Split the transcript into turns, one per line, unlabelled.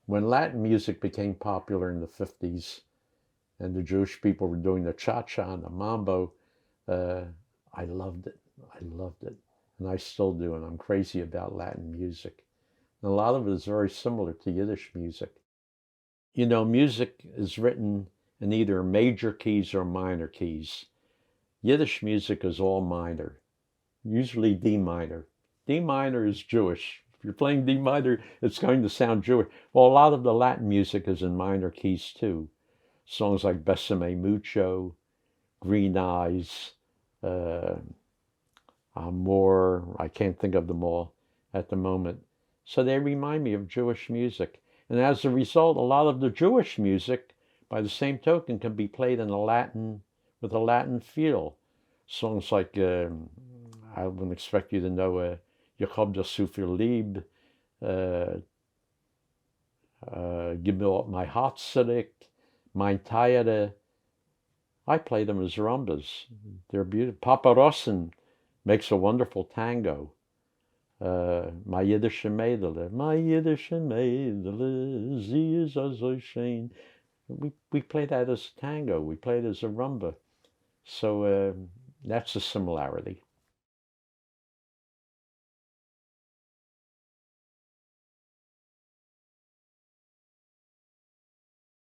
When Latin music became popular in the 50s and the Jewish people were doing the cha-cha and the mambo, uh, I loved it. I loved it. And I still do, and I'm crazy about Latin music. And a lot of it is very similar to Yiddish music. You know, music is written in either major keys or minor keys. Yiddish music is all minor, usually D minor. D minor is Jewish. If you're playing D minor, it's going to sound Jewish. Well, a lot of the Latin music is in minor keys too. Songs like Besame Mucho, Green Eyes, uh, Amor, I can't think of them all at the moment. So they remind me of Jewish music. And as a result, a lot of the Jewish music, by the same token, can be played in a Latin, with a Latin feel. Songs like, I wouldn't expect you to know, Jacob de Sufir Lieb, Give Me My Heart Sidik, Mein Tayere. I play them as rumbas. They're beautiful. Papa Rossen makes a wonderful tango. My Yiddish Mädel, my Yiddish Mädel, sie ist so schön. We play that as tango. We play it as a rumba. So that's a similarity.